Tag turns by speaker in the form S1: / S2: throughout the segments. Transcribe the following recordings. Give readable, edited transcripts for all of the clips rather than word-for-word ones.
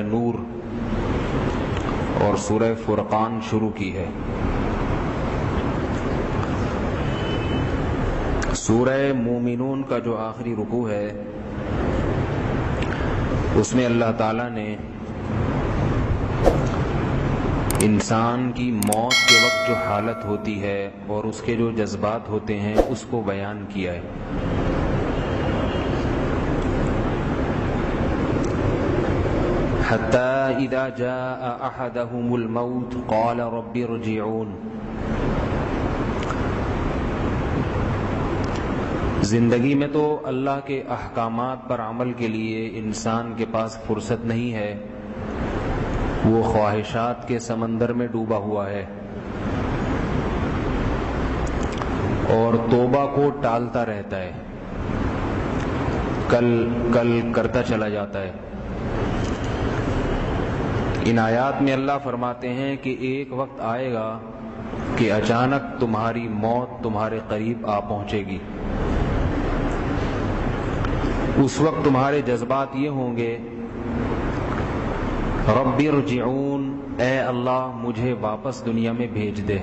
S1: نور اور سورہ فرقان شروع کی ہے۔ سورہ مومنون کا جو آخری رکوع ہے اس میں اللہ تعالیٰ نے انسان کی موت کے وقت جو حالت ہوتی ہے اور اس کے جو جذبات ہوتے ہیں اس کو بیان کیا ہے۔ حتی اذا جاء احدهم الموت قال رب ارجعون۔ زندگی میں تو اللہ کے احکامات پر عمل کے لیے انسان کے پاس فرصت نہیں ہے، وہ خواہشات کے سمندر میں ڈوبا ہوا ہے اور توبہ کو ٹالتا رہتا ہے، کل کرتا چلا جاتا ہے۔ ان آیات میں اللہ فرماتے ہیں کہ ایک وقت آئے گا کہ اچانک تمہاری موت تمہارے قریب آ پہنچے گی۔ اس وقت تمہارے جذبات یہ ہوں گے، رب ارجعون، اے اللہ مجھے واپس دنیا میں بھیج دے،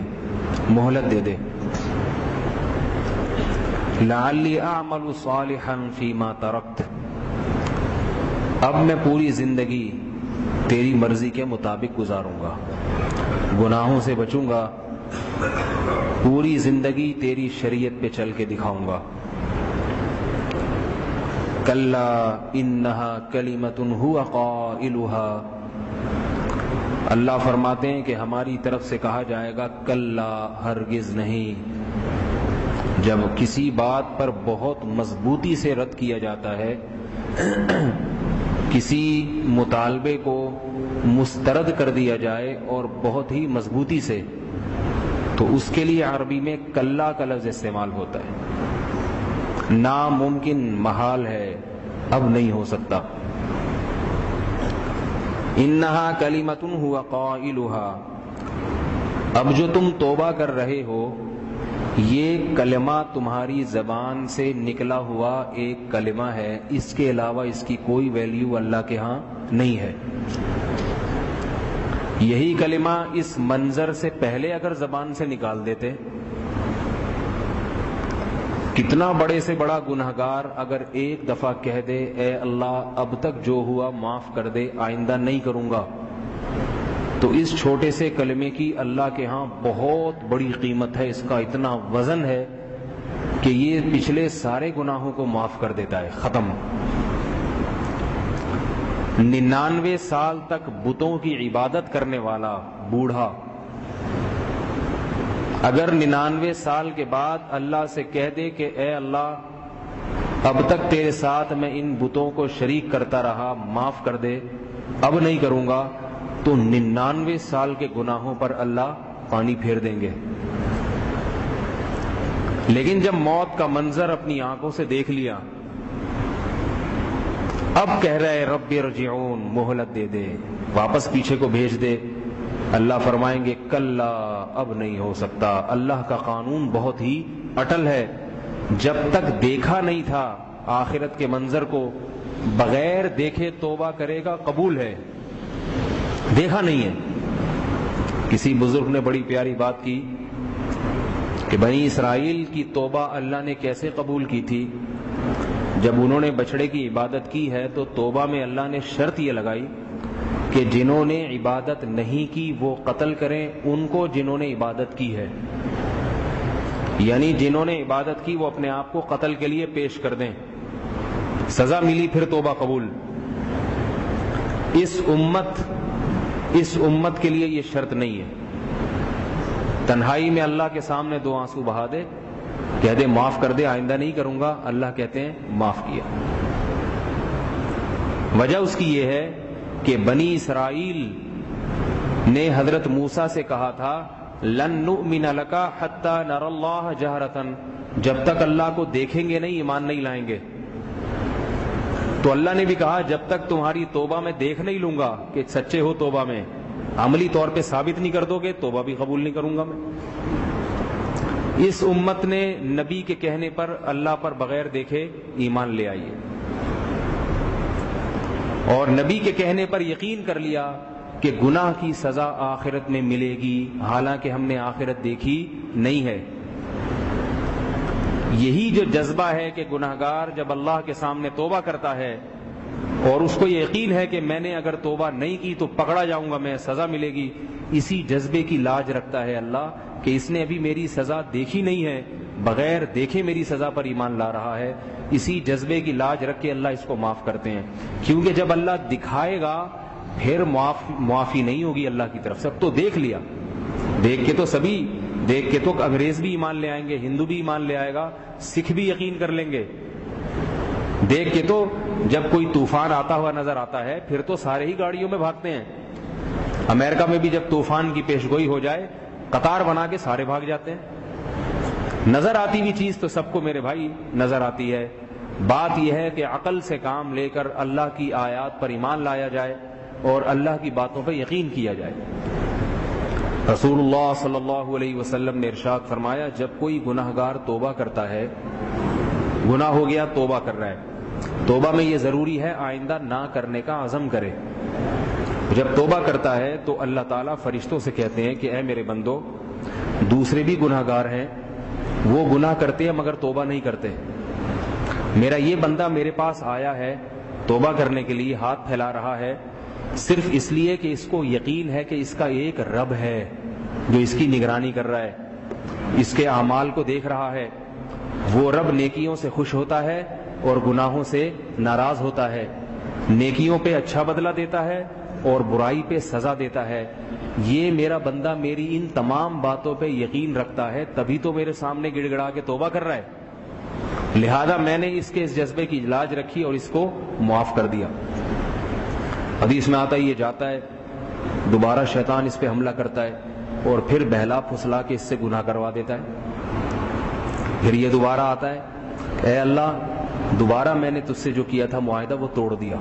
S1: مہلت دے دے، لعلی اعمل صالحا فیما ترکت، اب میں پوری زندگی تیری مرضی کے مطابق گزاروں گا، گناہوں سے بچوں گا، پوری زندگی تیری شریعت پہ چل کے دکھاؤں گا۔ کلا انہا کلمۃ ھو قائلھا، اللہ فرماتے ہیں کہ ہماری طرف سے کہا جائے گا کلا، ہرگز نہیں۔ جب کسی بات پر بہت مضبوطی سے رد کیا جاتا ہے، کسی مطالبے کو مسترد کر دیا جائے اور بہت ہی مضبوطی سے، تو اس کے لیے عربی میں کلا کا لفظ استعمال ہوتا ہے۔ ناممکن، محال ہے، اب نہیں ہو سکتا۔ انہا کلمۃ ھو قائلھا، اب جو تم توبہ کر رہے ہو یہ کلمہ تمہاری زبان سے نکلا ہوا ایک کلمہ ہے، اس کے علاوہ اس کی کوئی ویلیو اللہ کے ہاں نہیں ہے۔ یہی کلمہ اس منظر سے پہلے اگر زبان سے نکال دیتے، کتنا بڑے سے بڑا گنہگار اگر ایک دفعہ کہہ دے اے اللہ اب تک جو ہوا معاف کر دے، آئندہ نہیں کروں گا، تو اس چھوٹے سے کلمے کی اللہ کے ہاں بہت بڑی قیمت ہے، اس کا اتنا وزن ہے کہ یہ پچھلے سارے گناہوں کو معاف کر دیتا ہے، ختم۔ 99 سال تک بتوں کی عبادت کرنے والا بوڑھا اگر 99 سال کے بعد اللہ سے کہہ دے کہ اے اللہ اب تک تیرے ساتھ میں ان بتوں کو شریک کرتا رہا، معاف کر دے، اب نہیں کروں گا، تو 99 سال کے گناہوں پر اللہ پانی پھیر دیں گے۔ لیکن جب موت کا منظر اپنی آنکھوں سے دیکھ لیا، اب کہہ رہے رب ارجعون، مہلت دے دے، واپس پیچھے کو بھیج دے، اللہ فرمائیں گے کلا، اب نہیں ہو سکتا۔ اللہ کا قانون بہت ہی اٹل ہے، جب تک دیکھا نہیں تھا آخرت کے منظر کو، بغیر دیکھے توبہ کرے گا قبول ہے، دیکھا نہیں ہے۔ کسی بزرگ نے بڑی پیاری بات کی کہ بنی اسرائیل کی توبہ اللہ نے کیسے قبول کی تھی؟ جب انہوں نے بچڑے کی عبادت کی ہے تو توبہ میں اللہ نے شرط یہ لگائی کہ جنہوں نے عبادت نہیں کی وہ قتل کریں ان کو جنہوں نے عبادت کی ہے، یعنی جنہوں نے عبادت کی وہ اپنے آپ کو قتل کے لیے پیش کر دیں، سزا ملی پھر توبہ قبول۔ اس امت کے لیے یہ شرط نہیں ہے۔ تنہائی میں اللہ کے سامنے 2 آنسو بہا دے، کہہ دے معاف کر دے، آئندہ نہیں کروں گا، اللہ کہتے ہیں معاف کیا۔ وجہ اس کی یہ ہے کہ بنی اسرائیل نے حضرت موسیٰ سے کہا تھا لن نؤمن لک حتی نری اللہ جہرۃ، جب تک اللہ کو دیکھیں گے نہیں ایمان نہیں لائیں گے۔ تو اللہ نے بھی کہا جب تک تمہاری توبہ میں دیکھ نہیں لوں گا کہ سچے ہو، توبہ میں عملی طور پہ ثابت نہیں کر دو گے، توبہ بھی قبول نہیں کروں گا میں۔ اس امت نے نبی کے کہنے پر اللہ پر بغیر دیکھے ایمان لے آئی ہے، اور نبی کے کہنے پر یقین کر لیا کہ گناہ کی سزا آخرت میں ملے گی، حالانکہ ہم نے آخرت دیکھی نہیں ہے۔ یہی جو جذبہ ہے کہ گناہگار جب اللہ کے سامنے توبہ کرتا ہے اور اس کو یہ یقین ہے کہ میں نے اگر توبہ نہیں کی تو پکڑا جاؤں گا، میں سزا ملے گی، اسی جذبے کی لاج رکھتا ہے اللہ کہ اس نے ابھی میری سزا دیکھی نہیں ہے، بغیر دیکھے میری سزا پر ایمان لا رہا ہے، اسی جذبے کی لاج رکھ کے اللہ اس کو معاف کرتے ہیں۔ کیونکہ جب اللہ دکھائے گا پھر معافی نہیں ہوگی اللہ کی طرف سے۔ اب تو دیکھ لیا، دیکھ کے تو انگریز بھی ایمان لے آئیں گے، ہندو بھی ایمان لے آئے گا، سکھ بھی یقین کر لیں گے۔ دیکھ کے تو جب کوئی طوفان آتا ہوا نظر آتا ہے پھر تو سارے ہی گاڑیوں میں بھاگتے ہیں۔ امریکہ میں بھی جب طوفان کی پیشگوئی ہو جائے قطار بنا کے سارے بھاگ جاتے ہیں۔ نظر آتی ہوئی چیز تو سب کو میرے بھائی نظر آتی ہے۔ بات یہ ہے کہ عقل سے کام لے کر اللہ کی آیات پر ایمان لایا جائے اور اللہ کی باتوں پر یقین کیا جائے۔ رسول اللہ صلی اللہ علیہ وسلم نے ارشاد فرمایا، جب کوئی گناہگار توبہ کرتا ہے، گناہ ہو گیا توبہ کر رہا ہے، توبہ میں یہ ضروری ہے آئندہ نہ کرنے کا عزم کرے۔ جب توبہ کرتا ہے تو اللہ تعالیٰ فرشتوں سے کہتے ہیں کہ اے میرے بندو، دوسرے بھی گناہگار ہیں، وہ گناہ کرتے ہیں مگر توبہ نہیں کرتے، میرا یہ بندہ میرے پاس آیا ہے توبہ کرنے کے لیے، ہاتھ پھیلا رہا ہے صرف اس لیے کہ اس کو یقین ہے کہ اس کا ایک رب ہے جو اس کی نگرانی کر رہا ہے، اس کے اعمال کو دیکھ رہا ہے۔ وہ رب نیکیوں سے خوش ہوتا ہے اور گناہوں سے ناراض ہوتا ہے، نیکیوں پہ اچھا بدلہ دیتا ہے اور برائی پہ سزا دیتا ہے۔ یہ میرا بندہ میری ان تمام باتوں پہ یقین رکھتا ہے، تبھی تو میرے سامنے گڑ گڑا کے توبہ کر رہا ہے، لہذا میں نے اس کے اس جذبے کی لاج رکھی اور اس کو معاف کر دیا۔ حدیث میں آتا ہے یہ جاتا ہے، دوبارہ شیطان اس پہ حملہ کرتا ہے اور پھر بہلا پھسلا کے اس سے گناہ کروا دیتا ہے۔ پھر یہ دوبارہ آتا ہے، اے اللہ دوبارہ میں نے تجھ سے جو کیا تھا معاہدہ وہ توڑ دیا،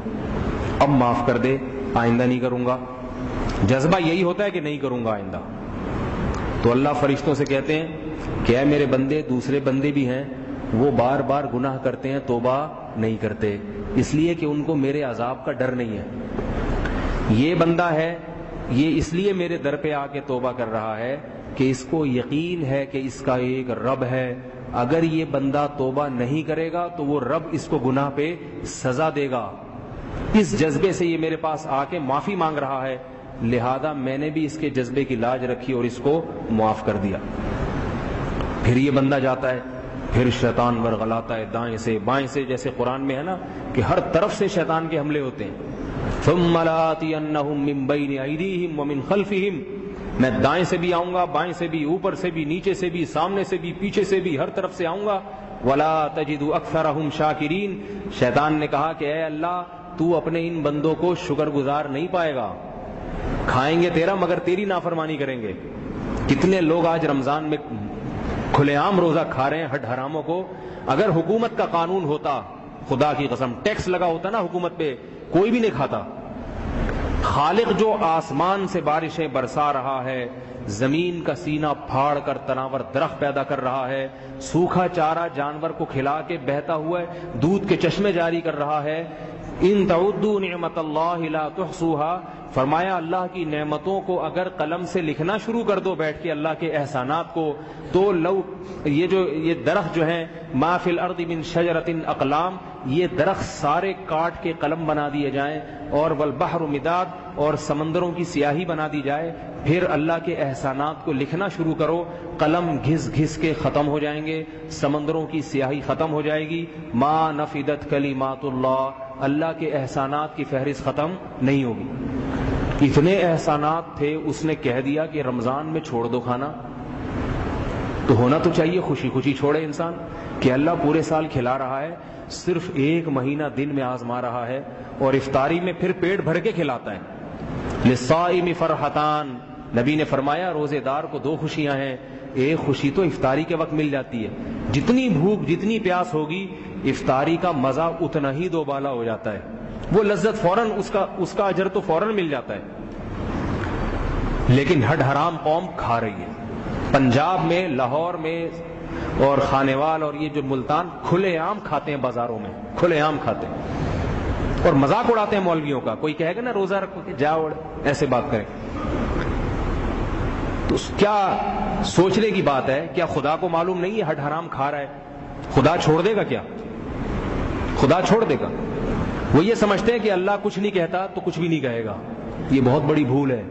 S1: اب معاف کر دے، آئندہ نہیں کروں گا۔ جذبہ یہی ہوتا ہے کہ نہیں کروں گا آئندہ۔ تو اللہ فرشتوں سے کہتے ہیں کہ اے میرے بندے، دوسرے بندے بھی ہیں وہ بار بار گناہ کرتے ہیں، توبہ نہیں کرتے، اس لیے کہ ان کو میرے عذاب کا ڈر نہیں ہے۔ یہ بندہ ہے، یہ اس لیے میرے در پہ آ کے توبہ کر رہا ہے کہ اس کو یقین ہے کہ اس کا ایک رب ہے، اگر یہ بندہ توبہ نہیں کرے گا تو وہ رب اس کو گناہ پہ سزا دے گا۔ اس جذبے سے یہ میرے پاس آ کے معافی مانگ رہا ہے، لہذا میں نے بھی اس کے جذبے کی لاج رکھی اور اس کو معاف کر دیا۔ پھر یہ بندہ جاتا ہے، پھر شیطان ورغلاتا ہے دائیں سے بائیں سے، جیسے قرآن میں ہے نا کہ ہر طرف سے شیطان کے حملے ہوتے ہیں۔ ثم لآتینہم من بین ایدیہم ومن خلفہم، میں دائیں سے بھی آؤں گا، بائیں سے بھی، اوپر سے بھی، نیچے سے بھی، سامنے سے بھی، پیچھے سے بھی، ہر طرف سے آؤں گا۔ ولا تجد اکثرہم شاکرین، شیطان نے کہا کہ اے اللہ تو اپنے ان بندوں کو شکر گزار نہیں پائے گا، کھائیں گے تیرا مگر تیری نافرمانی کریں گے۔ کتنے لوگ آج رمضان میں کھلے عام روزہ کھا رہے ہیں ہٹ حراموں کو۔ اگر حکومت کا قانون ہوتا، خدا کی قسم ٹیکس لگا ہوتا نا حکومت پہ، کوئی بھی نہیں کھاتا۔ خالق جو آسمان سے بارشیں برسا رہا ہے، زمین کا سینہ پھاڑ کر تناور درخت پیدا کر رہا ہے، سوکھا چارہ جانور کو کھلا کے بہتا ہوا دودھ کے چشمے جاری کر رہا ہے، ان تعدوا نعمت اللہ لا تحصوها، فرمایا اللہ کی نعمتوں کو اگر قلم سے لکھنا شروع کر دو بیٹھ کے اللہ کے احسانات کو، تو لو یہ درخت جو ہیں ما فی الارض من شجرۃ اقلام، یہ درخت سارے کاٹ کے قلم بنا دیے جائیں، اور والبحر مداد، اور سمندروں کی سیاہی بنا دی جائے، پھر اللہ کے احسانات کو لکھنا شروع کرو، قلم گھس گھس کے ختم ہو جائیں گے، سمندروں کی سیاہی ختم ہو جائے گی۔ ما نفدت کلمات اللہ، اللہ کے احسانات کی فہرست ختم نہیں ہوگی۔ اتنے احسانات تھے، اس نے کہہ دیا کہ رمضان میں چھوڑ دو کھانا، تو ہونا تو چاہیے خوشی خوشی چھوڑے انسان، کہ اللہ پورے سال کھلا رہا ہے، صرف ایک مہینہ دن میں آزما رہا ہے، اور افطاری میں پھر پیٹ بھر کے کھلاتا ہے۔ للصائم فرحتان، نبی نے فرمایا روزے دار کو دو خوشیاں ہیں، ایک خوشی تو افطاری کے وقت مل جاتی ہے، جتنی بھوک جتنی پیاس ہوگی افطاری کا مزہ اتنا ہی دوبالا ہو جاتا ہے، وہ لذت فوراً اس کا اجر تو فوراً مل جاتا ہے۔ لیکن ہڈ حرام قوم کھا رہی ہے، پنجاب میں، لاہور میں اور خانیوال اور یہ جو ملتان کھلے عام کھاتے ہیں، بازاروں میں کھلے عام کھاتے ہیں۔ اور مذاق اڑاتے ہیں مولویوں کا. کوئی کہے گا نا روزہ رکھو کہ جاؤ ایسے بات کریں, تو کیا سوچنے کی بات ہے. کیا خدا کو معلوم نہیں ہے ہٹ حرام کھا رہا ہے؟ خدا چھوڑ دے گا کیا؟ خدا چھوڑ دے گا؟ وہ یہ سمجھتے ہیں کہ اللہ کچھ نہیں کہتا تو کچھ بھی نہیں کہے گا. یہ بہت بڑی بھول ہے.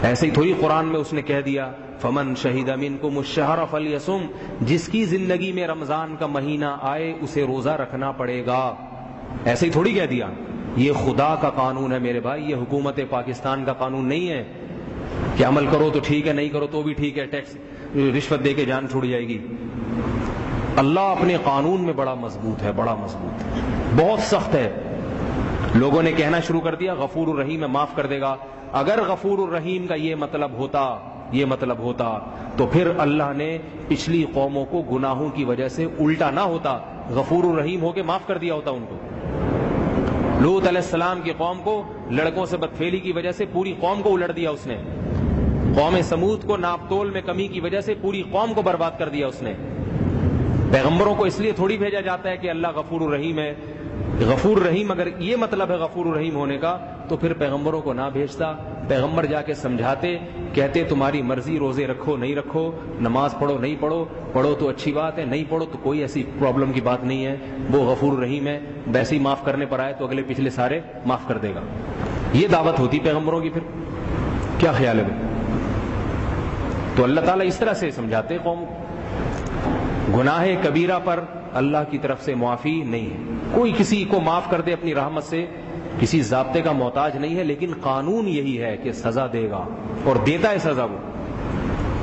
S1: ایسے ہی تھوڑی قرآن میں اس نے کہہ دیا فمن شہید منکم الشہر فلیصم, جس کی زندگی میں رمضان کا مہینہ آئے اسے روزہ رکھنا پڑے گا. ایسے ہی تھوڑی کہہ دیا. یہ خدا کا قانون ہے میرے بھائی, یہ حکومت پاکستان کا قانون نہیں ہے کہ عمل کرو تو ٹھیک ہے, نہیں کرو تو بھی ٹھیک ہے, ٹیکس رشوت دے کے جان چھوڑ جائے گی. اللہ اپنے قانون میں بڑا مضبوط ہے, بڑا مضبوط ہے, بہت سخت ہے. لوگوں نے کہنا شروع کر دیا غفور الرحیم ہے, معاف کر دے گا. اگر غفور الرحیم کا یہ مطلب ہوتا تو پھر اللہ نے پچھلی قوموں کو گناہوں کی وجہ سے الٹا نہ ہوتا, غفور الرحیم ہو کے معاف کر دیا ہوتا ان کو. لوط علیہ السلام کی قوم کو لڑکوں سے بدفعلی کی وجہ سے پوری قوم کو الٹ دیا اس نے. قوم سمود کو ناپ تول میں کمی کی وجہ سے پوری قوم کو برباد کر دیا اس نے. پیغمبروں کو اس لیے تھوڑی بھیجا جاتا ہے کہ اللہ غفور الرحیم ہے. غفور الرحیم اگر یہ مطلب ہے غفور الرحیم ہونے کا تو پھر پیغمبروں کو نہ بھیجتا. پیغمبر جا کے سمجھاتے, کہتے تمہاری مرضی, روزے رکھو نہیں رکھو, نماز پڑھو نہیں پڑھو, پڑھو تو اچھی بات ہے, نہیں پڑھو تو کوئی ایسی پرابلم کی بات نہیں ہے, وہ غفور الرحیم ہے, ویسے ہی معاف کرنے پر آئے تو اگلے پچھلے سارے معاف کر دے گا. یہ دعوت ہوتی پیغمبروں کی. پھر کیا خیال ہے؟ تو اللہ تعالیٰ اس طرح سے سمجھاتے قوم کو. گناہ کبیرہ پر اللہ کی طرف سے معافی نہیں ہے. کوئی کسی کو معاف کر دے اپنی رحمت سے, کسی ضابطے کا محتاج نہیں ہے, لیکن قانون یہی ہے کہ سزا دے گا اور دیتا ہے سزا وہ.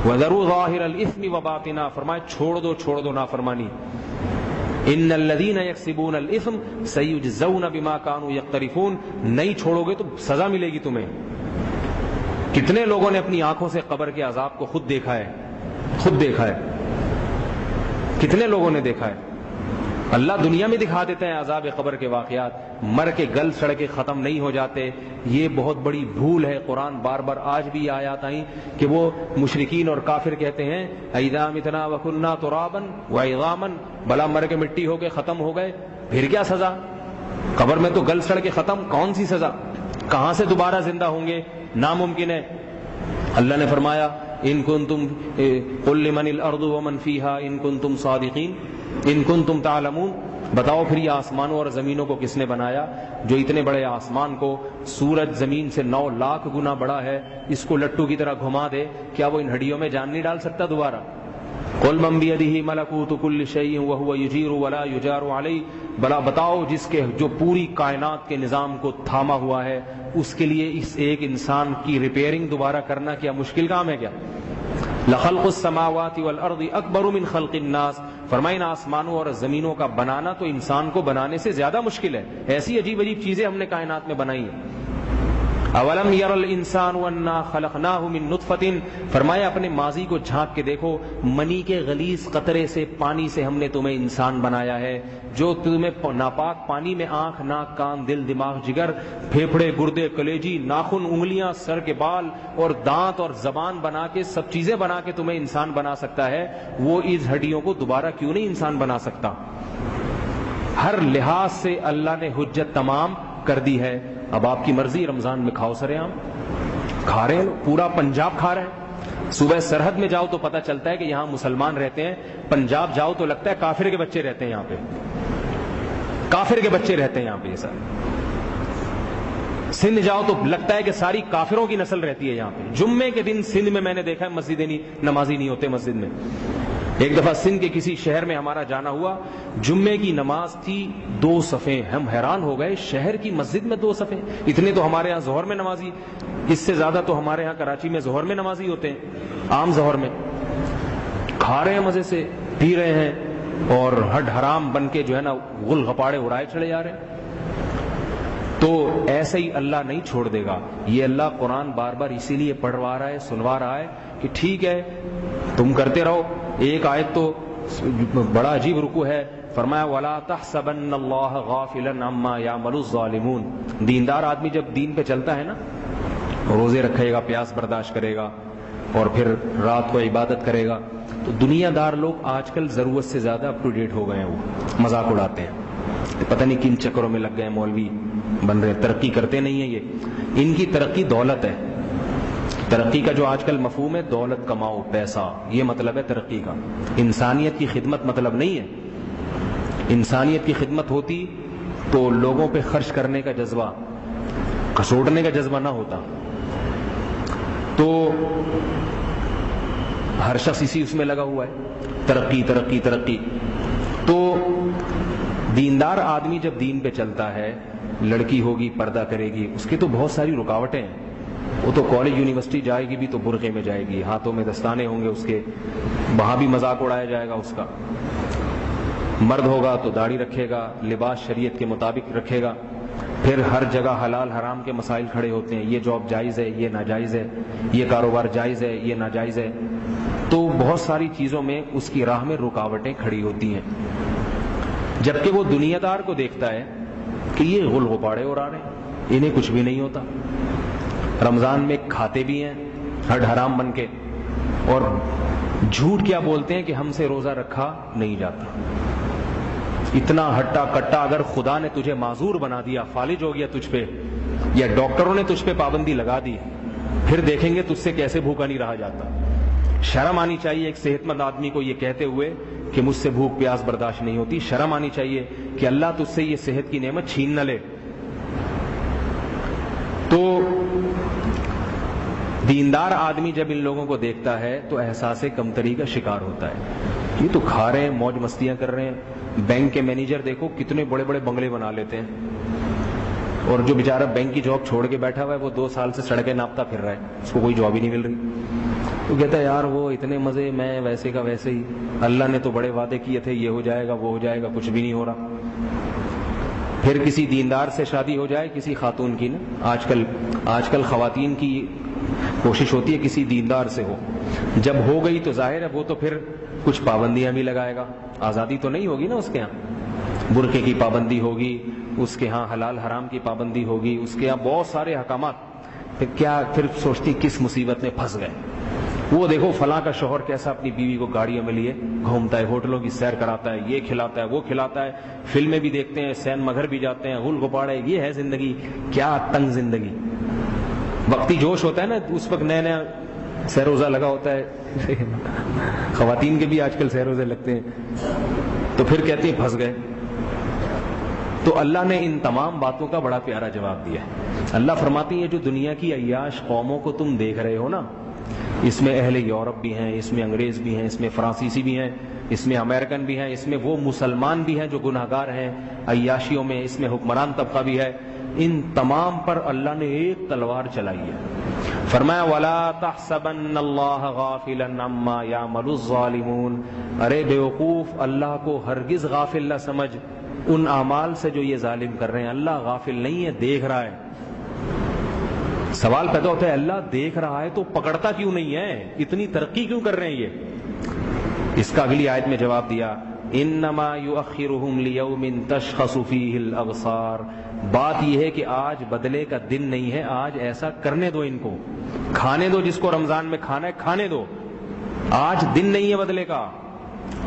S1: وَذَرُوا ظَاهِرَ الْإِثْمِ وَبَاطِنَا, فرمائے چھوڑ دو نافرمانی. إِنَّ الَّذِينَ يَكْسِبُونَ الْإِثْمَ سَيُجْزَوْنَ بِمَا كَانُوا يَقْتَرِفُونَ, نہیں چھوڑو گے تو سزا ملے گی تمہیں. کتنے لوگوں نے اپنی آنکھوں سے قبر کے عذاب کو خود دیکھا ہے. کتنے لوگوں نے دیکھا ہے. اللہ دنیا میں دکھا دیتے ہیں عذاب قبر کے واقعات, مر کے گل سڑ کے ختم نہیں ہو جاتے. یہ بہت بڑی بھول ہے. قرآن بار بار آج بھی آیات آئیں کہ وہ مشرکین اور کافر کہتے ہیں اذا متنا وکنا ترابا وعظاما, بلا مر کے مٹی ہو کے ختم ہو گئے پھر کیا سزا؟ قبر میں تو گل سڑ کے ختم, کون سی سزا؟ کہاں سے دوبارہ زندہ ہوں گے؟ ناممکن ہے. اللہ نے فرمایا ان کنتم قل لمن الارض ومن فیها ان کنتم صادقین ان کنتم تعلمون, بتاؤ پھر یہ آسمانوں اور زمینوں کو کس نے بنایا؟ جو اتنے بڑے آسمان کو سورج زمین سے 9 لاکھ گنا بڑا ہے, اس کو لٹو کی طرح گھما دے, کیا وہ ان ہڈیوں میں جان نہیں ڈال سکتا دوبارہ؟ قل من بیدہ ملکوت کل شیء وہو یجیر ولا یجار علیہ, بلا بتاؤ جو پوری کائنات کے نظام کو تھاما ہوا ہے, اس کے لیے اس ایک انسان کی ریپیئرنگ دوبارہ کرنا کیا مشکل کام ہے کیا؟ لخلق السماوات والارض اکبر من خلق الناس, فرمائیں آسمانوں اور زمینوں کا بنانا تو انسان کو بنانے سے زیادہ مشکل ہے. ایسی عجیب چیزیں ہم نے کائنات میں بنائی ہیں. اولم یر الانسان انا خلقناہ من نطفۃ, فرمایا اپنے ماضی کو جھانک کے دیکھو, منی کے غلیظ قطرے سے, پانی سے ہم نے تمہیں انسان بنایا ہے. جو تمہیں ناپاک پانی میں آنکھ, ناک, کان, دل, دماغ, جگر, پھیپھڑے, گردے, کلیجی, ناخن, انگلیاں, سر کے بال اور دانت اور زبان بنا کے, سب چیزیں بنا کے تمہیں انسان بنا سکتا ہے, وہ اس ہڈیوں کو دوبارہ کیوں نہیں انسان بنا سکتا؟ ہر لحاظ سے اللہ نے حجت تمام کر دی ہے. اب آپ کی مرضی, رمضان میں کھاؤ سرے عام, کھا رہے ہیں, پورا پنجاب کھا رہے ہیں. صبح سرحد میں جاؤ تو پتہ چلتا ہے کہ یہاں مسلمان رہتے ہیں, پنجاب جاؤ تو لگتا ہے کافر کے بچے رہتے ہیں یہاں پہ, کافر کے بچے رہتے ہیں یہاں پہ. سر سندھ جاؤ تو لگتا ہے کہ ساری کافروں کی نسل رہتی ہے یہاں پہ. جمعے کے دن سندھ میں نے دیکھا ہے مسجدیں نہیں, نمازی نہیں ہوتے مسجد میں. ایک دفعہ سندھ کے کسی شہر میں ہمارا جانا ہوا, جمعے کی نماز تھی 2 صفیں, ہم حیران ہو گئے, شہر کی مسجد میں 2 صفیں, اتنے تو ہمارے ہاں ظہر میں نمازی, اس سے زیادہ تو ہمارے ہاں کراچی میں ظہر میں نمازی ہوتے ہیں, عام ظہر میں. کھا رہے ہیں مزے سے, پی رہے ہیں, اور ہڈ حرام بن کے جو ہے نا غل غپاڑے اڑائے چلے جا رہے ہیں. تو ایسے ہی اللہ نہیں چھوڑ دے گا. یہ اللہ قرآن بار بار اسی لیے پڑھوا رہا ہے, سنوا رہا ہے کہ ٹھیک ہے تم کرتے رہو. ایک آیت تو بڑا عجیب رکوع ہے, فرمایا وَلَا تَحْسَبَنَّ اللَّهَ غَافِلًا عَمَّا يَعْمَلُ الظَّالِمُونَ. دیندار آدمی جب دین پہ چلتا ہے نا, روزے رکھے گا, پیاس برداشت کرے گا, اور پھر رات کو عبادت کرے گا, تو دنیا دار لوگ آج کل ضرورت سے زیادہ اپ ٹو ڈیٹ ہو گئے ہیں, وہ مذاق اڑاتے ہیں. پتہ نہیں کن چکروں میں لگ گئے مولوی بن رہے، ترقی کرتے نہیں ہیں یہ. ان کی ترقی دولت ہے. ترقی کا جو آج کل مفہوم ہے دولت کماؤ، پیسہ، یہ مطلب ہے ترقی کا. انسانیت کی خدمت مطلب نہیں ہے. انسانیت کی خدمت ہوتی تو لوگوں پہ خرچ کرنے کا جذبہ، کھسوٹنے کا جذبہ نہ ہوتا. تو ہر شخص اسی اس میں لگا ہوا ہے، ترقی ترقی ترقی. تو دیندار آدمی جب دین پہ چلتا ہے، لڑکی ہوگی پردہ کرے گی، اس کی تو بہت ساری رکاوٹیں ہیں. وہ تو کالج یونیورسٹی جائے گی بھی تو برقعے میں جائے گی، ہاتھوں میں دستانے ہوں گے اس کے، وہاں بھی مذاق اڑایا جائے گا اس کا. مرد ہوگا تو داڑھی رکھے گا، لباس شریعت کے مطابق رکھے گا. پھر ہر جگہ حلال حرام کے مسائل کھڑے ہوتے ہیں، یہ جاب جائز ہے، یہ ناجائز ہے، یہ کاروبار جائز ہے، یہ ناجائز ہے. تو بہت ساری چیزوں میں اس کی راہ میں رکاوٹیں کھڑی ہوتی ہیں. جبکہ وہ دنیا دار کو دیکھتا ہے کہ یہ غل غبارے اڑا رہے ہیں، انہیں کچھ بھی نہیں ہوتا. رمضان میں کھاتے بھی ہیں ہڈ حرام بن کے، اور جھوٹ کیا بولتے ہیں کہ ہم سے روزہ رکھا نہیں جاتا. اتنا ہٹا کٹا اگر خدا نے تجھے معذور بنا دیا، فالج ہو گیا تجھ پہ، یا ڈاکٹروں نے تجھ پہ پابندی لگا دی، پھر دیکھیں گے تجھ سے کیسے بھوکا نہیں رہا جاتا. شرم آنی چاہیے ایک صحت مند آدمی کو یہ کہتے ہوئے کہ مجھ سے بھوک پیاس برداشت نہیں ہوتی. شرم آنی چاہیے کہ اللہ تجھ سے یہ صحت کی نعمت چھین نہ لے. تو دیندار آدمی جب ان لوگوں کو دیکھتا ہے تو احساس کمتری کا شکار ہوتا ہے. یہ تو کھا رہے ہیں، موج مستیاں کر رہے ہیں. بینک کے مینیجر دیکھو کتنے بڑے بڑے بنگلے بنا لیتے ہیں، اور جو بیچارہ بینک کی جاب چھوڑ کے بیٹھا ہوا ہے وہ 2 سال سے سڑکیں ناپتا پھر رہا ہے، اس کو کوئی جاب ہی نہیں مل رہی. تو کہتا ہے یار وہ اتنے مزے، میں ویسے کا ویسے ہی، اللہ نے تو بڑے وعدے کیے تھے، یہ ہو جائے گا وہ ہو جائے گا، کچھ بھی نہیں ہو رہا. پھر کسی دیندار سے شادی ہو جائے کسی خاتون کی، نا آج کل خواتین کی کوشش ہوتی ہے کسی دیندار سے ہو. جب ہو گئی تو ظاہر ہے وہ تو پھر کچھ پابندیاں بھی لگائے گا. آزادی تو نہیں ہوگی نا اس کے ہاں، برقعے کی پابندی ہوگی، اس کے ہاں حلال حرام کی پابندی ہوگی، اس کے ہاں بہت سارے احکامات. پھر سوچتی کس مصیبت میں پھنس گئے. وہ دیکھو فلاں کا شوہر کیسا اپنی بیوی کو گاڑیوں میں لیے گھومتا ہے، ہوٹلوں کی سیر کراتا ہے، یہ کھلاتا ہے وہ کھلاتا ہے، فلمیں بھی دیکھتے ہیں، سین مگر بھی جاتے ہیں، غل غبارے. یہ ہے زندگی؟ کیا تنگ زندگی. وقتی جوش ہوتا ہے نا اس وقت نیا نیا سیر روزہ لگا ہوتا ہے. خواتین کے بھی آج کل سیر روزے لگتے ہیں، تو پھر کہتے ہیں پھنس گئے. تو اللہ نے ان تمام باتوں کا بڑا پیارا جواب دیا ہے. اللہ فرماتی ہے جو دنیا کی عیاش قوموں کو تم دیکھ رہے ہو نا، اس میں اہل یورپ بھی ہیں، اس میں انگریز بھی ہیں، اس میں فرانسیسی بھی ہیں، اس میں امریکن بھی ہیں، اس میں وہ مسلمان بھی ہیں جو گناہگار ہیں عیاشیوں میں، اس میں حکمران طبقہ بھی ہے. ان تمام پر اللہ نے ایک تلوار چلائی ہے. فرمایا وَلَا تَحْسَبَنَّ اللَّهَ غَافِلًا عَمَّا يَعْمَلُ الظَّالِمُونَ. ارے بیوقوف، اللہ کو ہرگز غافل نہ سمجھ ان اعمال سے جو یہ ظالم کر رہے ہیں. اللہ غافل نہیں ہے، دیکھ رہا ہے. سوال پیدا ہوتا ہے اللہ دیکھ رہا ہے تو پکڑتا کیوں نہیں ہے؟ اتنی ترقی کیوں کر رہے ہیں یہ؟ اس کا اگلی آیت میں جواب دیا انما یؤخرهم لیوم تشخص فیہ الابصار. بات یہ ہے کہ آج بدلے کا دن نہیں ہے، آج ایسا کرنے دو، ان کو کھانے دو، جس کو رمضان میں کھانا ہے کھانے دو. آج دن نہیں ہے بدلے کا.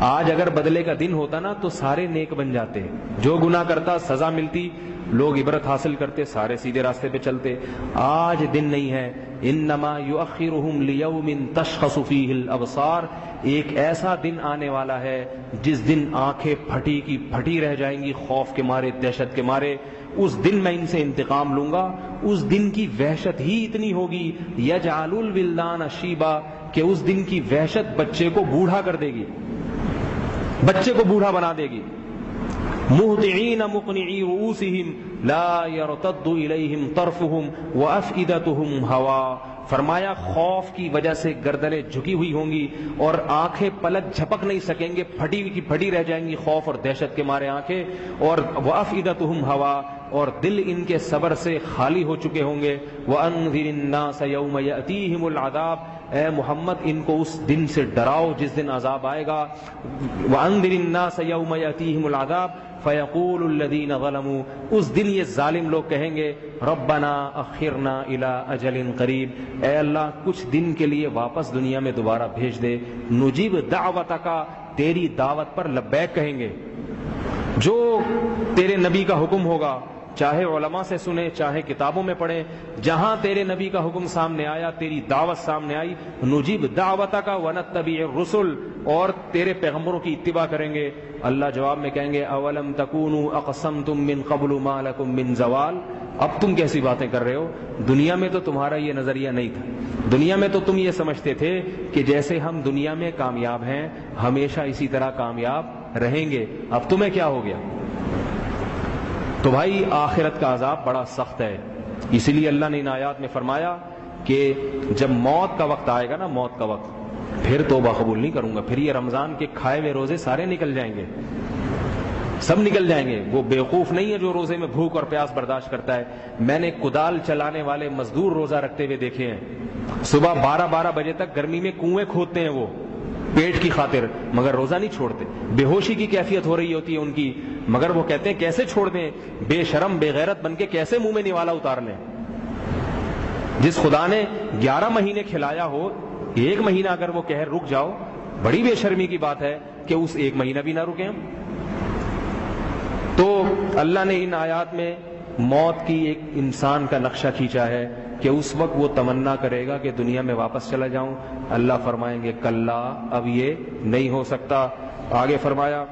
S1: آج اگر بدلے کا دن ہوتا نا تو سارے نیک بن جاتے، جو گناہ کرتا سزا ملتی، لوگ عبرت حاصل کرتے، سارے سیدھے راستے پہ چلتے. آج دن نہیں ہے. انما یؤخرهم لیوم تشخص فیہ الابصار. ایک ایسا دن آنے والا ہے جس دن آنکھیں پھٹی کی پھٹی رہ جائیں گی خوف کے مارے، دہشت کے مارے. اس دن میں ان سے انتقام لوں گا. اس دن کی وحشت ہی اتنی ہوگی یجعل الولدان شیبا، کہ اس دن کی وحشت بچے کو بوڑھا کر دے گی، بچے کو بوڑھا بنا دے گی. مہطعین مقنعی رؤوسہم لا یرتد الیہم طرفہم وافئدتہم ہوا. فرمایا خوف کی وجہ سے گردنیں جھکی ہوئی ہوں گی اور آنکھیں پلک جھپک نہیں سکیں گے، پھٹی کی پھٹی رہ جائیں گی خوف اور دہشت کے مارے آنکھیں. اور وافئدتہم ہوا، اور دل ان کے صبر سے خالی ہو چکے ہوں گے. وانذر الناس یوم یاتیہم العذاب. اے محمد ان کو اس دن سے ڈراؤ جس دن عذاب آئے گا. وانذر الناس یوم یاتیہم العذاب فیقول الذین ظلموا. اس دن یہ ظالم لوگ کہیں گے ربنا اخرنا الی اجل قریب، اے اللہ کچھ دن کے لیے واپس دنیا میں دوبارہ بھیج دے. نجیب دعوتک، تیری دعوت پر لبیک کہیں گے. جو تیرے نبی کا حکم ہوگا، چاہے علماء سے سنیں چاہے کتابوں میں پڑھیں، جہاں تیرے نبی کا حکم سامنے آیا، تیری دعوت سامنے آئی، نجیب دعوتک ونتبع الرسل، اور تیرے پیغمبروں کی اتباع کریں گے۔ اللہ جواب میں کہیں گے اولم تکونوا اقسمتم من قبل ما لکم من زوال، اب تم کیسی باتیں کر رہے ہو؟ دنیا میں تو تمہارا یہ نظریہ نہیں تھا، دنیا میں تو تم یہ سمجھتے تھے کہ جیسے ہم دنیا میں کامیاب ہیں ہمیشہ اسی طرح کامیاب رہیں گے، اب تمہیں کیا ہو گیا؟ تو بھائی آخرت کا عذاب بڑا سخت ہے، اسی لیے اللہ نے ان آیات میں فرمایا کہ جب موت کا وقت آئے گا نا، موت کا وقت، پھر توبہ قبول نہیں کروں گا، پھر یہ رمضان کے کھائے ہوئے روزے سارے نکل جائیں گے، سب نکل جائیں گے۔ وہ بیوقوف نہیں ہے جو روزے میں بھوک اور پیاس برداشت کرتا ہے۔ میں نے کدال چلانے والے مزدور روزہ رکھتے ہوئے دیکھے ہیں، صبح 12 بجے تک گرمی میں کنویں کھودتے ہیں وہ پیٹ کی خاطر، مگر روزہ نہیں چھوڑتے۔ بے ہوشی کی کیفیت ہو رہی ہوتی ہے ان کی، مگر وہ کہتے ہیں کیسے چھوڑ دیں، بے شرم بے غیرت بن کے کیسے منہ میں نوالا اتار لیں۔ جس خدا نے 11 مہینے کھلایا ہو، 1 مہینہ اگر وہ کہہ رک جاؤ، بڑی بے شرمی کی بات ہے کہ اس 1 مہینہ بھی نہ رکیں ہم۔ تو اللہ نے ان آیات میں موت کی ایک انسان کا نقشہ کھینچا ہے کہ اس وقت وہ تمنا کرے گا کہ دنیا میں واپس چلا جاؤں، اللہ فرمائیں گے کلا، اب یہ نہیں ہو سکتا۔ آگے فرمایا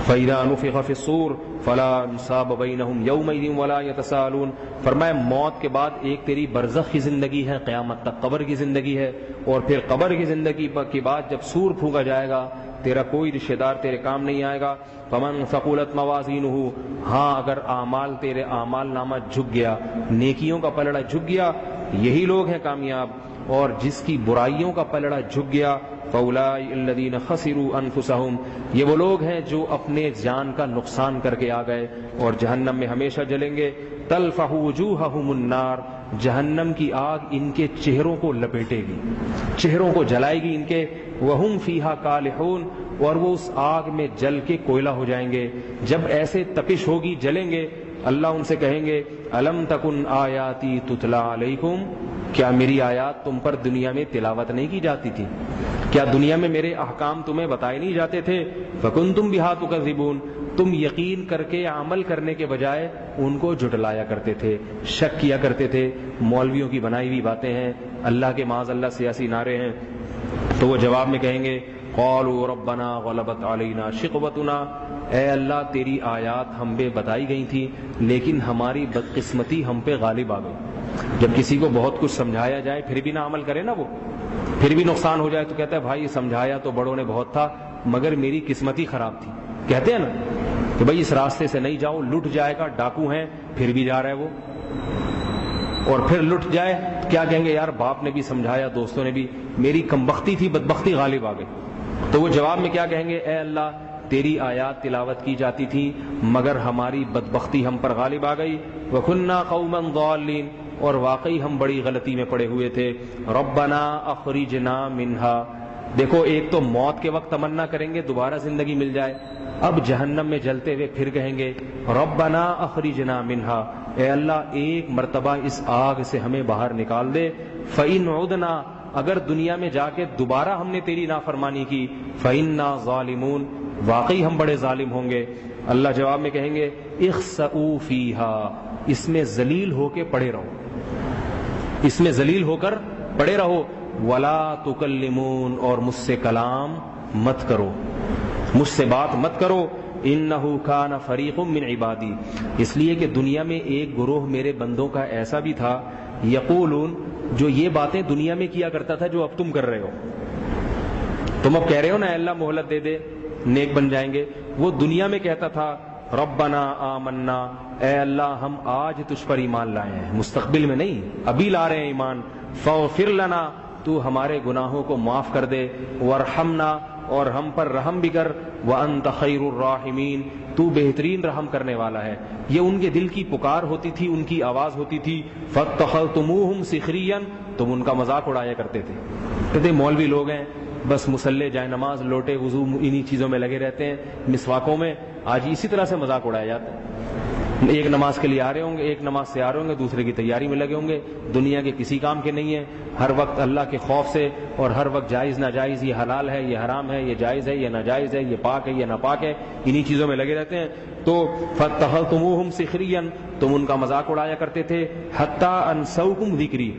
S1: فَإِذَا نُفِخَ فِي الصُّورِ فَلَا أَنْسَابَ بَيْنَهُمْ يَوْمَئِذٍ وَلَا يَتَسَاءَلُونَ، فرمایا موت کے بعد ایک تیری برزخ کی زندگی ہے، قیامت تک قبر کی زندگی ہے، اور پھر قبر کی زندگی کے بعد جب سور پھونکا جائے گا تیرا کوئی رشتہ دار تیرے کام نہیں آئے گا۔ فَمَنْ ثَقُلَتْ مَوَازِينُهُ، ہاں اگر اعمال تیرے اعمال نامہ جھک گیا، نیکیوں کا پلڑا جھک گیا، یہی لوگ ہیں کامیاب، اور جس کی برائیوں کا پلڑا جھک گیا فَأُولَٰئِكَ الَّذِينَ خَسِرُوا أَنفُسَهُمْ، یہ وہ لوگ ہیں جو اپنے جان کا نقصان کر کے آ گئے اور جہنم میں ہمیشہ جلیں گے۔ تَلْفَحُ وُجُوهَهُمُ النَّارُ، جہنم کی آگ ان کے چہروں کو لپیٹے گی، چہروں کو جلائے گی ان کے، وَهُمْ فِيهَا كَالِحُونَ، اور وہ اس آگ میں جل کے کوئلہ ہو جائیں گے۔ جب ایسے تپش ہوگی، جلیں گے، اللہ ان سے کہیں گے أَلَمْ تَكُنْ آيَاتِي تُتْلَىٰ عَلَيْكُمْ، کیا میری آیات تم پر دنیا میں تلاوت نہیں کی جاتی تھی؟ کیا دنیا میں میرے احکام تمہیں بتائے نہیں جاتے تھے؟ فَكُنْتُمْ بِهَا تُكَذِّبُونَ، تم یقین کر کے عمل کرنے کے بجائے ان کو جھٹلایا کرتے تھے، شک کیا کرتے تھے، مولویوں کی بنائی ہوئی باتیں ہیں، اللہ کے معاذ اللہ سیاسی نعرے ہیں۔ تو وہ جواب میں کہیں گے قالوا ربنا غلبت علینا شقوتنا، اے اللہ تیری آیات ہم پہ بتائی گئی تھی لیکن ہماری بدقسمتی ہم پہ غالب آ گئی۔ جب کسی کو بہت کچھ سمجھایا جائے پھر بھی نہ عمل کرے نا، وہ پھر بھی نقصان ہو جائے تو کہتا ہے بھائی سمجھایا تو بڑوں نے بہت تھا مگر میری قسمت ہی خراب تھی۔ کہتے ہیں نا کہ بھائی اس راستے سے نہیں جاؤ، لٹ جائے گا، ڈاکو ہیں، پھر بھی جا رہا ہے وہ، اور پھر لٹ جائے کیا کہیں گے، یار باپ نے بھی سمجھایا، دوستوں نے بھی، میری کمبختی تھی، بدبختی غالب آ گئی۔ تو وہ جواب میں کیا کہیں گے، اے اللہ تیری آیات تلاوت کی جاتی تھی مگر ہماری بدبختی ہم پر غالب آ گئی، وَكُنَّا قَوْمًا ضَالِّينَ، اور واقعی ہم بڑی غلطی میں پڑے ہوئے تھے۔ رَبَّنَا أَخْرِجْنَا مِنْهَا، دیکھو ایک تو موت کے وقت تمنا کریں گے دوبارہ زندگی مل جائے، اب جہنم میں جلتے ہوئے پھر کہیں گے رَبَّنَا أَخْرِجْنَا مِنْهَا، اے اللہ ایک مرتبہ اس آگ سے ہمیں باہر نکال دے، فَإِنْ عُدْنَا، اگر دنیا میں جا کے دوبارہ ہم نے تیری نافرمانی کی، فَإِنَّا ظَالِمُونَ، واقعی ہم بڑے ظالم ہوں گے۔ اللہ جواب میں کہیں گے اخسؤوا فیہا، اس میں ذلیل ہو کے پڑے رہو، اس میں ذلیل ہو کر پڑے رہو، ولا تکلمون، اور مجھ سے کلام مت کرو، مجھ سے بات مت کرو، انہ کان فریق من عبادی، اس لیے کہ دنیا میں ایک گروہ میرے بندوں کا ایسا بھی تھا، یقولون، جو یہ باتیں دنیا میں کیا کرتا تھا جو اب تم کر رہے ہو، تم اب کہہ رہے ہو نا اللہ مہلت دے دے نیک بن جائیں گے، وہ دنیا میں کہتا تھا ربنا آمنا، اے اللہ ہم آج تجھ پر ایمان لائے ہیں، مستقبل میں نہیں ابھی لا رہے ہیں ایمان، فاغفر لنا، تو ہمارے گناہوں کو معاف کر دے، وارحمنا، اور ہم پر رحم بھی کر، وانت خیر الراحمین، تو بہترین رحم کرنے والا ہے۔ یہ ان کے دل کی پکار ہوتی تھی، ان کی آواز ہوتی تھی، فاتخذتموہم سخریا، تم ان کا مذاق اڑایا کرتے تھے، کہتے مولوی لوگ ہیں بس مصلے جائے نماز لوٹے وضو انہی چیزوں میں لگے رہتے ہیں، مسواکوں میں، آج اسی طرح سے مذاق اڑایا جاتا ہے۔ ایک نماز کے لیے آ رہے ہوں گے، ایک نماز سے آ رہے ہوں گے، دوسرے کی تیاری میں لگے ہوں گے، دنیا کے کسی کام کے نہیں ہیں، ہر وقت اللہ کے خوف سے، اور ہر وقت جائز ناجائز، یہ حلال ہے، یہ حرام ہے، یہ جائز ہے، یہ ناجائز ہے، یہ پاک ہے، یہ ناپاک ہے، انہی چیزوں میں لگے رہتے ہیں. تو فَاتَّخَذْتُمُوهُمْ سِخْرِيًّا، تم ان کا مذاق اڑایا کرتے تھے، حَتَّىٰ أَنسَوْكُمْ ذِكْرِي،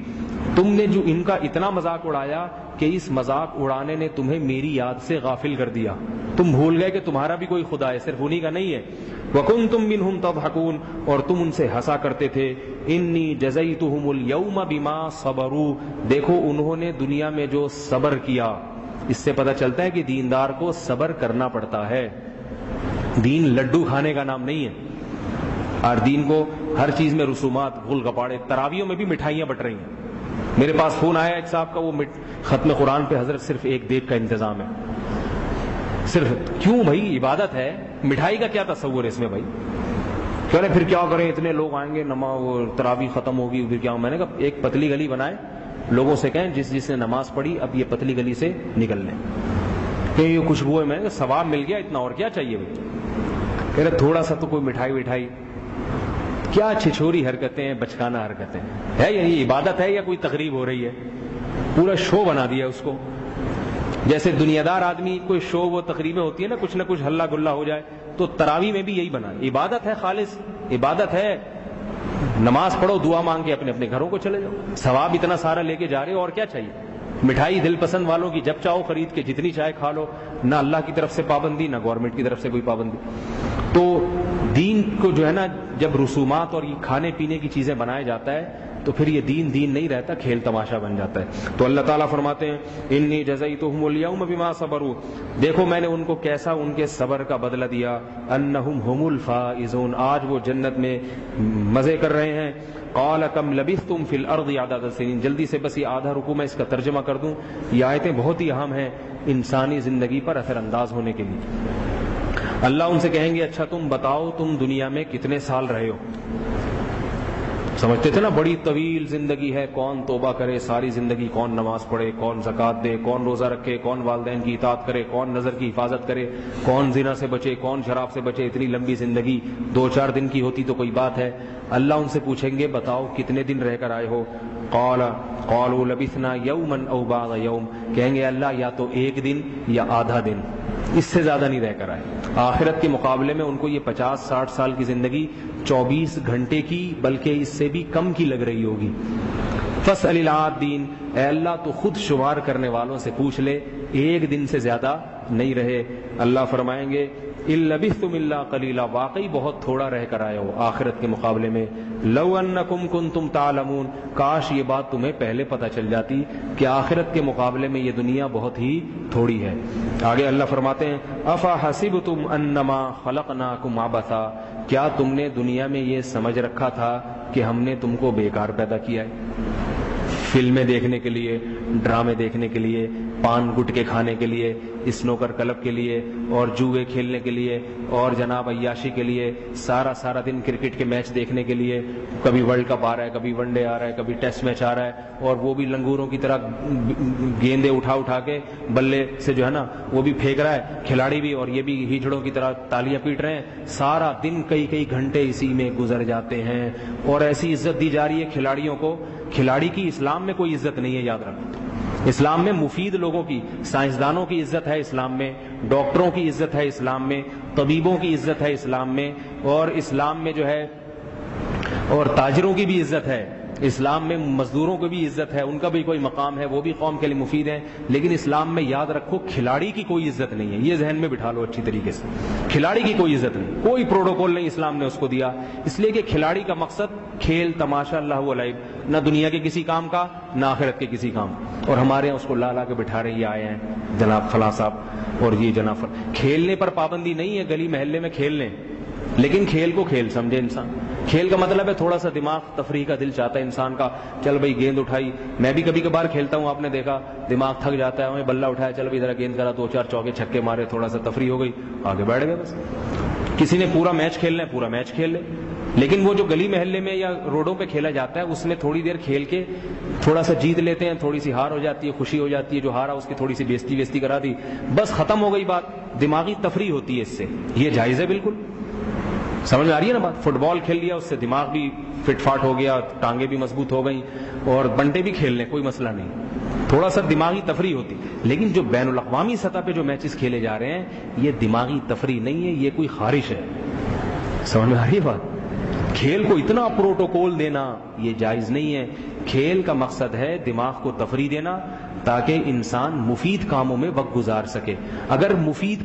S1: تم نے جو ان کا اتنا مذاق اڑایا کہ اس مذاق اڑانے نے تمہیں میری یاد سے غافل کر دیا، تم بھول گئے کہ تمہارا بھی کوئی خدا ہے، صرف انہی کا نہیں ہے. وَكُنْتُمْ مِنْهُمْ تَضْحَكُونَ، اور تم ان سے ہنسا کرتے تھے. إِنِّي جَزَيْتُهُمُ الْيَوْمَ بِمَا صَبَرُوا، دیکھو انہوں نے دنیا میں جو صبر کیا، اس سے پتہ چلتا ہے کہ دیندار کو صبر کرنا پڑتا ہے. دین لڈو کھانے کا نام نہیں ہے، اور دین کو ہر چیز میں رسومات، غل گپاڑے، تراویوں میں بھی مٹھائیاں بٹ رہی ہیں. میرے پاس فون آیا ایک صاحب کا، وہ ختم قرآن پہ حضرت صرف ایک دیگ کا انتظام ہے، صرف. کیوں بھائی، عبادت ہے، مٹھائی کا کیا تصور ہے اس میں بھائی؟ کہہ رہے پھر کیا کریں، اتنے لوگ آئیں گے، نماز تراویح ختم ہوگی، پھر کیا؟ میں نے کہا ایک پتلی گلی بنائے، لوگوں سے کہیں جس نے نماز پڑھی اب یہ پتلی گلی سے نکل لیں، کہ یہ خوشبو ہے. میں نے کہا ثواب مل گیا، اتنا اور کیا چاہیے بھائی؟ کہہ رہے تھوڑا سا تو کوئی مٹھائی وٹھائی. کیا چھچوری حرکتیں ہیں، بچکانہ حرکتیں ہے، یہ عبادت ہے یا کوئی تقریب ہو رہی ہے؟ پورا شو بنا دیا اس کو. جیسے دنیا دار آدمی کوئی شو وہ تقریبیں ہوتی ہے نا، کچھ نہ کچھ ہلہ گلا ہو جائے، تو تراویح میں بھی یہی بنا. عبادت ہے، خالص عبادت ہے، نماز پڑھو، دعا مانگ کے اپنے اپنے گھروں کو چلے جاؤ، ثواب اتنا سارا لے کے جا رہے ہو، اور کیا چاہیے؟ مٹھائی دل پسند والوں کی جب چاہو خرید کے جتنی چاہے کھا لو، نہ اللہ کی طرف سے پابندی، نہ گورنمنٹ کی طرف سے کوئی پابندی. تو دین کو جو ہے نا، جب رسومات اور یہ کھانے پینے کی چیزیں بنایا جاتا ہے تو پھر یہ دین نہیں رہتا، کھیل تماشا بن جاتا ہے. تو اللہ تعالیٰ فرماتے ہیں انی جزیتہم اليوم بما صبروا، دیکھو میں نے ان کو کیسا ان کے صبر کا بدلہ دیا. انہم هم الفائزون، آج وہ جنت میں مزے کر رہے ہیں. قال کم لبثتم فی الارض عدد السنین، جلدی سے بس یہ آدھا رکوع میں اس کا ترجمہ کر دوں. یہ آیتیں بہت ہی اہم ہیں انسانی زندگی پر اثر انداز ہونے کے لیے. اللہ ان سے کہیں گے اچھا تم بتاؤ تم دنیا میں کتنے سال رہے ہو؟ سمجھتے تھے نا بڑی طویل زندگی ہے، کون توبہ کرے ساری زندگی، کون نماز پڑھے، کون زکوٰۃ دے، کون روزہ رکھے، کون والدین کی اطاعت کرے، کون نظر کی حفاظت کرے، کون زنا سے بچے، کون شراب سے بچے. اتنی لمبی زندگی 2-4 دن کی ہوتی تو کوئی بات ہے. اللہ ان سے پوچھیں گے بتاؤ کتنے دن رہ کر آئے ہو؟ قالوا لبثنا یوما او بعض یوم، کہیں گے اللہ یا تو ایک دن یا آدھا دن، اس سے زیادہ نہیں رہ کر آئے. آخرت کے مقابلے میں ان کو یہ 50-60 سال کی زندگی 24 گھنٹے کی بلکہ اس سے بھی کم کی لگ رہی ہوگی. فاسأل العادین، اے اللہ تو خود شمار کرنے والوں سے پوچھ لے، ایک دن سے زیادہ نہیں رہے. اللہ فرمائیں گے ان لبثتم الا قلیلا، واقعی بہت تھوڑا رہ کر آئے ہو آخرت کے مقابلے میں. لو انکم کنتم تعلمون، کاش یہ بات تمہیں پہلے پتہ چل جاتی کہ آخرت کے مقابلے میں یہ دنیا بہت ہی تھوڑی ہے. آگے اللہ فرماتے ہیں افحسبتم انما خلقناکم عبثا، کیا تم نے دنیا میں یہ سمجھ رکھا تھا کہ ہم نے تم کو بیکار پیدا کیا ہے؟ فلمیں دیکھنے کے لیے، ڈرامے دیکھنے کے لیے، پان گٹکے کھانے کے لیے، اسنوکر کلب کے لیے، اور جوئے کھیلنے کے لیے، اور جناب عیاشی کے لیے، سارا دن کرکٹ کے میچ دیکھنے کے لیے. کبھی ورلڈ کپ آ رہا ہے، کبھی ون ڈے آ رہا ہے، کبھی ٹیسٹ میچ آ رہا ہے، اور وہ بھی لنگوروں کی طرح گیندے اٹھا کے بلے سے جو ہے نا وہ بھی پھینک رہا ہے کھلاڑی بھی، اور یہ بھی ہیجڑوں کی طرح تالیاں پیٹ رہے ہیں. سارا دن کئی گھنٹے اسی میں گزر جاتے ہیں، اور ایسی عزت دی جا رہی ہے کھلاڑیوں کو. کھلاڑی کی اسلام میں کوئی عزت نہیں ہے، یاد رکھو. اسلام میں مفید لوگوں کی، سائنسدانوں کی عزت ہے اسلام میں، ڈاکٹروں کی عزت ہے اسلام میں، طبیبوں کی عزت ہے اسلام میں، اور اسلام میں جو ہے اور تاجروں کی بھی عزت ہے اسلام میں، مزدوروں کی بھی عزت ہے، ان کا بھی کوئی مقام ہے، وہ بھی قوم کے لیے مفید ہیں. لیکن اسلام میں یاد رکھو کھلاڑی کی کوئی عزت نہیں ہے، یہ ذہن میں بٹھا لو اچھی طریقے سے. کھلاڑی کی کوئی عزت نہیں، کوئی پروٹوکول نہیں اسلام نے اس کو دیا، اس لیے کہ کھلاڑی کا مقصد کھیل تماشا اللہ علیہ، نہ دنیا کے کسی کام کا نہ آخرت کے کسی کام. اور ہمارے یہاں اس کو لا کے بٹھا رہے، یہ آئے ہیں جناب فلاں صاحب اور یہ جناب کھیلنے پر پابندی نہیں ہے، گلی محلے میں کھیل لیں، لیکن کھیل کو کھیل سمجھے انسان. کھیل کا مطلب ہے تھوڑا سا دماغ، تفریح کا دل چاہتا ہے انسان کا، چل بھائی گیند اٹھائی. میں بھی کبھی کبھار کھیلتا ہوں، آپ نے دیکھا دماغ تھک جاتا ہے، ہمیں بلہ اٹھایا، چل بھائی ذرا گیند کرا، 2-4 چوکے چھکے مارے، تھوڑا سا تفریح ہو گئی، آگے بیٹھ گئے بس. کسی نے پورا میچ کھیلنا ہے پورا میچ کھیل لے. لیکن وہ جو گلی محلے میں یا روڈوں پہ کھیلا جاتا ہے اس میں تھوڑی دیر کھیل کے تھوڑا سا جیت لیتے ہیں، تھوڑی سی ہار ہو جاتی ہے، خوشی ہو جاتی ہے، جو ہارا اس کی تھوڑی سی بیزتی کرا دی، بس ختم ہو گئی بات. دماغی تفریح ہوتی ہے اس سے، یہ جائز ہے بالکل. سمجھ میں آ رہی ہے نا بات؟ فٹ بال کھیل لیا، اس سے دماغ بھی فٹ فاٹ ہو گیا، ٹانگیں بھی مضبوط ہو گئیں، اور بنٹے بھی کھیل لیں، کوئی مسئلہ نہیں، تھوڑا سا دماغی تفریح ہوتی. لیکن جو بین الاقوامی سطح پہ جو میچز کھیلے جا رہے ہیں یہ دماغی تفریح نہیں ہے، یہ کوئی خارش ہے. سمجھ میں آ رہی ہے بات؟ کھیل کو اتنا پروٹوکول دینا یہ جائز نہیں ہے. کھیل کا مقصد ہے دماغ کو تفریح دینا تاکہ انسان مفید کاموں میں وقت گزار سکے. اگر مفید